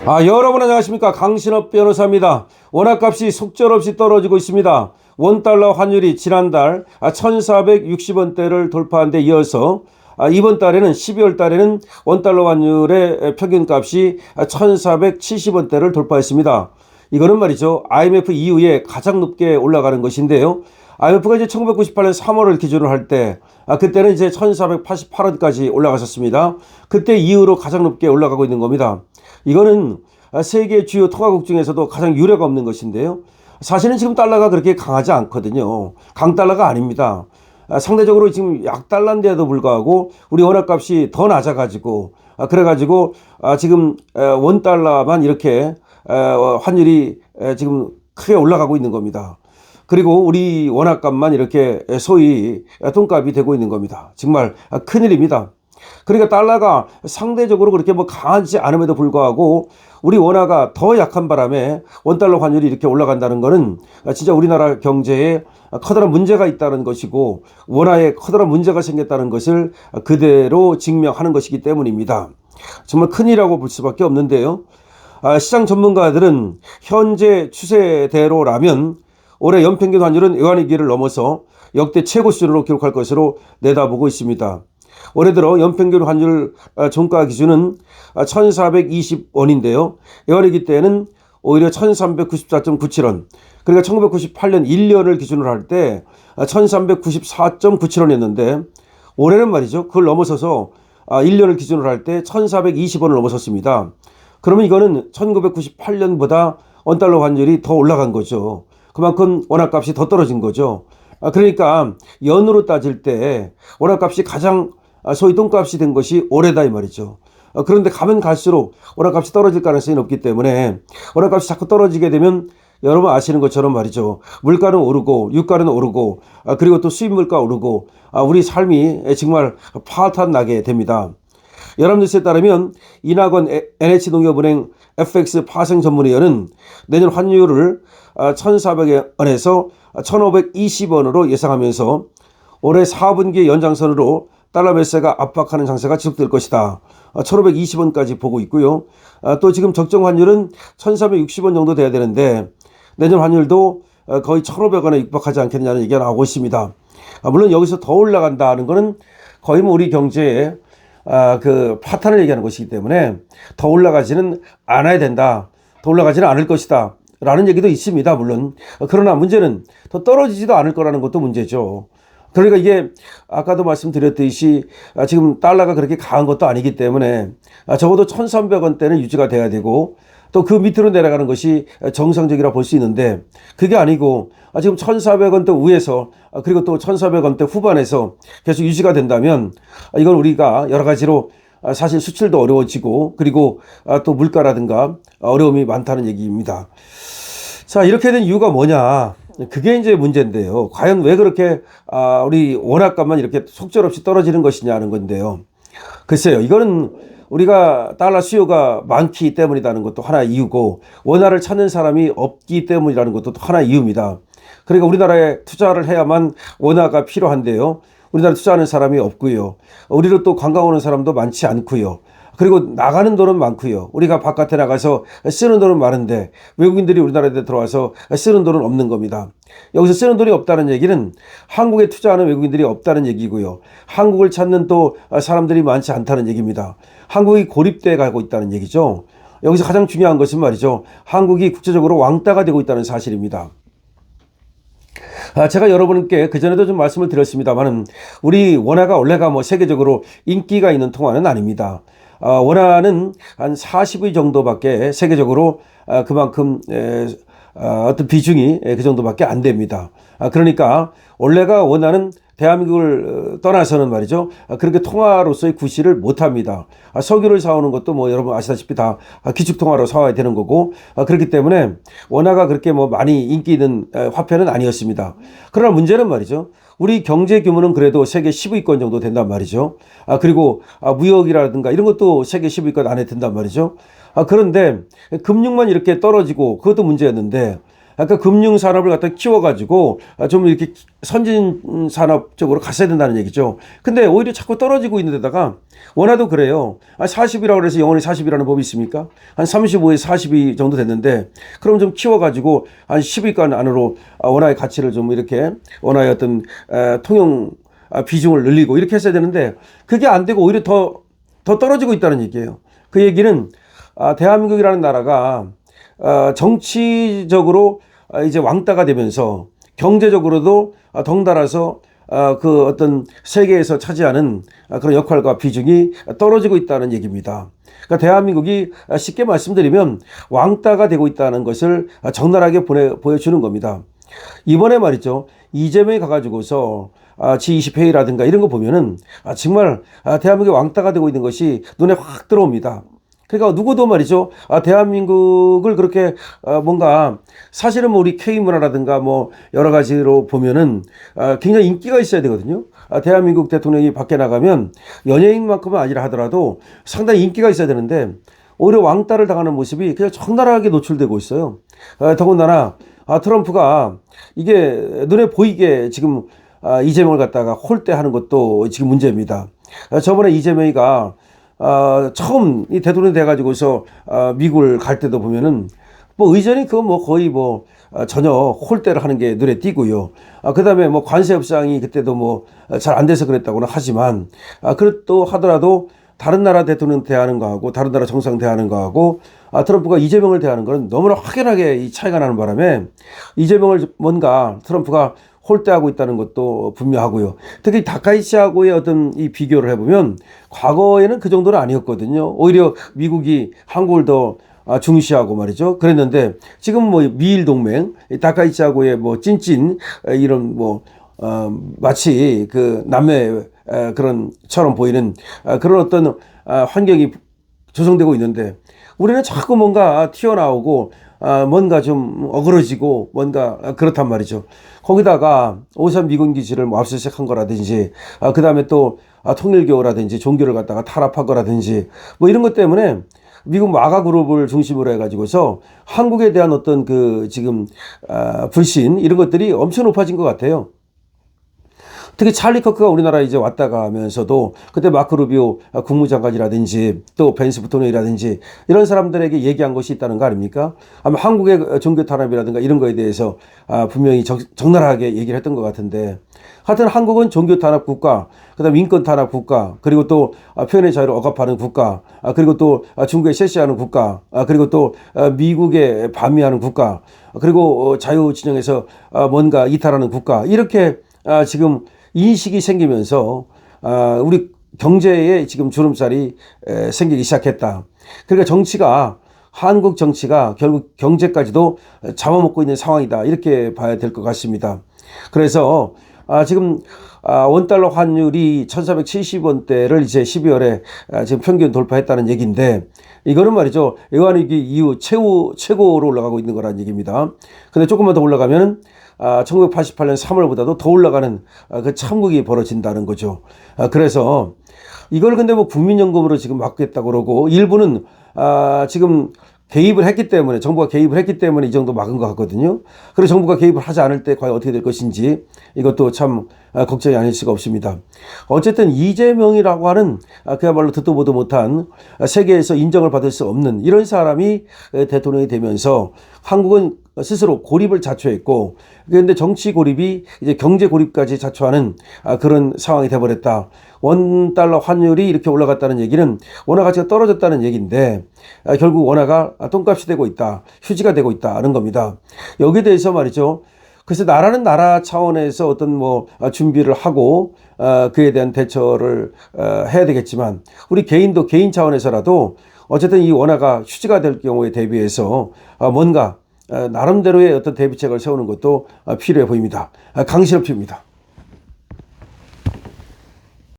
여러분 안녕하십니까. 강신업 변호사입니다. 원화값이 속절없이 떨어지고 있습니다. 원달러 환율이 지난달 1460원대를 돌파한 데 이어서 이번 달에는 12월 달에는 원달러 환율의 평균값이 1470원대를 돌파했습니다. 이거는 말이죠, IMF 이후에 가장 높게 올라가는 것인데요. IMF가 이제 1998년 3월을 기준으로 할 때, 그때는 이제 1488원까지 올라갔었습니다. 그때 이후로 가장 높게 올라가고 있는 겁니다. 이거는 세계 주요 통화국 중에서도 가장 유례가 없는 것인데요. 사실은 지금 달러가 그렇게 강하지 않거든요. 강달러가 아닙니다. 상대적으로 지금 약달러인데도 불구하고 우리 원화값이 더 낮아가지고, 그래가지고 지금 원달러만 이렇게 환율이 지금 크게 올라가고 있는 겁니다. 그리고 우리 원화값만 이렇게 소위 똥값이 되고 있는 겁니다. 정말 큰일입니다. 그러니까 달러가 상대적으로 그렇게 강하지 않음에도 불구하고 우리 원화가 더 약한 바람에 원달러 환율이 이렇게 올라간다는 것은 진짜 우리나라 경제에 커다란 문제가 있다는 것이고, 원화에 커다란 문제가 생겼다는 것을 그대로 증명하는 것이기 때문입니다. 정말 큰일이라고 볼 수밖에 없는데요. 시장 전문가들은 현재 추세대로라면 올해 연평균 환율은 외환위기를 넘어서 역대 최고 수준으로 기록할 것으로 내다보고 있습니다. 올해 들어 연평균 환율 종가 기준은 1420원인데요. 외환위기 때는 오히려 1394.97원. 그러니까 1998년 1년을 기준으로 할 때 1394.97원이었는데 올해는 말이죠, 그걸 넘어서서 1년을 기준으로 할 때 1420원을 넘어섰습니다. 그러면 이거는 1998년보다 원달러 환율이 더 올라간 거죠. 그만큼 원화값이 더 떨어진 거죠. 그러니까 연으로 따질 때 원화값이 가장 소위 똥값이 된 것이 올해다 이 말이죠. 그런데 가면 갈수록 원화값이 떨어질 가능성이 높기 때문에 원화값이 자꾸 떨어지게 되면 여러분 아시는 것처럼 말이죠, 물가는 오르고 유가는 오르고 그리고 또 수입 물가 오르고 우리 삶이 정말 파탄 나게 됩니다. 연합뉴스에 따르면 이낙원 NH농협은행 FX 파생 전문위원은 내년 환율을 1,400원에서 1,520원으로 예상하면서 올해 4분기 연장선으로 달러 매세가 압박하는 장세가 지속될 것이다. 1,520원까지 보고 있고요. 또 지금 적정 환율은 1,360원 정도 돼야 되는데 내년 환율도 거의 1,500원에 육박하지 않겠느냐는 얘기가 나오고 있습니다. 물론 여기서 더 올라간다는 것은 거의 우리 경제에 그 파탄을 얘기하는 것이기 때문에 더 올라가지는 않아야 된다. 더 올라가지는 않을 것이다. 라는 얘기도 있습니다. 물론. 그러나 문제는 더 떨어지지도 않을 거라는 것도 문제죠. 그러니까 이게 아까도 말씀드렸듯이 지금 달러가 그렇게 강한 것도 아니기 때문에 적어도 1,300원대는 유지가 돼야 되고 또 그 밑으로 내려가는 것이 정상적이라 볼 수 있는데 그게 아니고 지금 1,400원대 위에서 그리고 또 1,400원대 후반에서 계속 유지가 된다면 이건 우리가 여러 가지로 사실 수출도 어려워지고 그리고 또 물가라든가 어려움이 많다는 얘기입니다. 자, 이렇게 된 이유가 뭐냐? 그게 이제 문제인데요. 과연 왜 그렇게 우리 원화값만 이렇게 속절없이 떨어지는 것이냐 하는 건데요. 글쎄요, 이거는 우리가 달러 수요가 많기 때문이라는 것도 하나의 이유고 원화를 찾는 사람이 없기 때문이라는 것도 또 하나의 이유입니다. 그러니까 우리나라에 투자를 해야만 원화가 필요한데요. 우리나라에 투자하는 사람이 없고요. 우리로 또 관광 오는 사람도 많지 않고요. 그리고 나가는 돈은 많고요. 우리가 바깥에 나가서 쓰는 돈은 많은데 외국인들이 우리나라에 들어와서 쓰는 돈은 없는 겁니다. 여기서 쓰는 돈이 없다는 얘기는 한국에 투자하는 외국인들이 없다는 얘기고요. 한국을 찾는 또 사람들이 많지 않다는 얘기입니다. 한국이 고립돼 가고 있다는 얘기죠. 여기서 가장 중요한 것은 말이죠, 한국이 국제적으로 왕따가 되고 있다는 사실입니다. 제가 여러분께 그전에도 좀 말씀을 드렸습니다만 우리 원화가 원래가 세계적으로 인기가 있는 통화는 아닙니다. 원화는 한 40위 정도밖에 세계적으로 그만큼 어떤 비중이 그 정도밖에 안 됩니다. 그러니까 원래가 원화는 대한민국을 떠나서는 말이죠, 그렇게 통화로서의 구실을 못합니다. 석유를 사오는 것도 여러분 아시다시피 다 기축통화로 사와야 되는 거고, 그렇기 때문에 원화가 그렇게 많이 인기 있는 화폐는 아니었습니다. 그러나 문제는 말이죠, 우리 경제 규모는 그래도 세계 10위권 정도 된단 말이죠. 그리고 무역이라든가 이런 것도 세계 10위권 안에 든단 말이죠. 그런데 금융만 이렇게 떨어지고 그것도 문제였는데 약간 금융 산업을 갖다 키워가지고 좀 이렇게 선진 산업 쪽으로 갔어야 된다는 얘기죠. 근데 오히려 자꾸 떨어지고 있는 데다가 원화도 그래요. 40이라고 그래서 영원히 40이라는 법이 있습니까? 한 35에 40이 정도 됐는데 그럼 좀 키워가지고 한 10위권 안으로 원화의 가치를 좀 이렇게 원화의 어떤 통용 비중을 늘리고 이렇게 했어야 되는데 그게 안 되고 오히려 더 떨어지고 있다는 얘기예요. 그 얘기는 대한민국이라는 나라가 정치적으로 이제 왕따가 되면서 경제적으로도 덩달아서 그 어떤 세계에서 차지하는 그런 역할과 비중이 떨어지고 있다는 얘기입니다. 그러니까 대한민국이 쉽게 말씀드리면 왕따가 되고 있다는 것을 적나라하게 보여주는 겁니다. 이번에 말이죠. 이재명이 가가지고서 G20 회의라든가 이런 거 보면은 정말 대한민국이 왕따가 되고 있는 것이 눈에 확 들어옵니다. 그러니까 누구도 말이죠. 대한민국을 그렇게 뭔가 사실은 뭐 우리 K문화라든가 뭐 여러 가지로 보면은 굉장히 인기가 있어야 되거든요. 대한민국 대통령이 밖에 나가면 연예인만큼은 아니라 하더라도 상당히 인기가 있어야 되는데 오히려 왕따를 당하는 모습이 그냥 적나라하게 노출되고 있어요. 더군다나 트럼프가 이게 눈에 보이게 지금 이재명을 갖다가 홀대하는 것도 지금 문제입니다. 저번에 이재명이가 처음 이 대통령이 돼가지고서 미국을 갈 때도 보면은 뭐 의전이 그거 뭐 거의 뭐 전혀 홀대를 하는 게 눈에 띄고요. 그 다음에 뭐 관세 협상이 그때도 뭐 잘 안 돼서 그랬다고는 하지만 그렇도 하더라도 다른 나라 대통령 대하는 거하고 다른 나라 정상 대하는 거하고 트럼프가 이재명을 대하는 거는 너무나 확연하게 이 차이가 나는 바람에 이재명을 뭔가 트럼프가 홀대하고 있다는 것도 분명하고요. 특히 다카이치하고의 어떤 이 비교를 해보면 과거에는 그 정도는 아니었거든요. 오히려 미국이 한국을 더 중시하고 말이죠. 그랬는데 지금 뭐 미일 동맹, 다카이치하고의 뭐 찐찐 이런 뭐 마치 그 남매 그런처럼 보이는 그런 어떤 환경이 조성되고 있는데 우리는 자꾸 뭔가 튀어나오고 뭔가 좀 어그러지고 뭔가 그렇단 말이죠. 거기다가 오산 미군 기지를 뭐 압수수색한 거라든지 그 다음에 또 통일교라든지 종교를 갖다가 탄압한 거라든지 뭐 이런 것 때문에 미국 마가 그룹을 중심으로 해가지고서 한국에 대한 어떤 그 지금 불신 이런 것들이 엄청 높아진 것 같아요. 특히 찰리 커크가 우리나라 이제 왔다 가면서도 그때 마크 루비오 국무장관이라든지 또 벤스 부통령이라든지 이런 사람들에게 얘기한 것이 있다는 거 아닙니까? 아마 한국의 종교 탄압이라든가 이런 거에 대해서 분명히 적나라하게 얘기를 했던 것 같은데 하여튼 한국은 종교 탄압 국가, 그다음 인권 탄압 국가, 그리고 또 표현의 자유를 억압하는 국가, 그리고 또 중국에 셰시하는 국가, 그리고 또 미국에 반미하는 국가, 그리고 자유 진영에서 뭔가 이탈하는 국가 이렇게 지금 인식이 생기면서 우리 경제에 지금 주름살이 생기기 시작했다. 그러니까 정치가 한국 정치가 결국 경제까지도 잡아먹고 있는 상황이다. 이렇게 봐야 될 것 같습니다. 그래서 지금 원달러 환율이 1470원대를 이제 12월에 지금 평균 돌파했다는 얘기인데 이거는 말이죠. 외환위기 이후 최고로 올라가고 있는 거라는 얘기입니다. 근데 조금만 더 올라가면 1988년 3월보다도 더 올라가는 그 참극이 벌어진다는 거죠. 그래서 이걸 근데 뭐 국민연금으로 지금 막겠다고 그러고 일부는 지금 개입을 했기 때문에 정부가 개입을 했기 때문에 이 정도 막은 것 같거든요. 그리고 정부가 개입을 하지 않을 때 과연 어떻게 될 것인지 이것도 참 걱정이 아닐 수가 없습니다. 어쨌든 이재명이라고 하는 그야말로 듣도 보도 못한 세계에서 인정을 받을 수 없는 이런 사람이 대통령이 되면서 한국은 스스로 고립을 자초했고 그런데 정치 고립이 이제 경제 고립까지 자초하는 그런 상황이 돼버렸다. 원달러 환율이 이렇게 올라갔다는 얘기는 원화 가치가 떨어졌다는 얘기인데 결국 원화가 똥값이 되고 있다. 휴지가 되고 있다는 겁니다. 여기에 대해서 말이죠. 그래서 나라는 나라 차원에서 어떤 뭐 준비를 하고 그에 대한 대처를 해야 되겠지만 우리 개인도 개인 차원에서라도 어쨌든 이 원화가 휴지가 될 경우에 대비해서 뭔가 나름대로의 어떤 대비책을 세우는 것도 필요해 보입니다. 강신업 피입니다.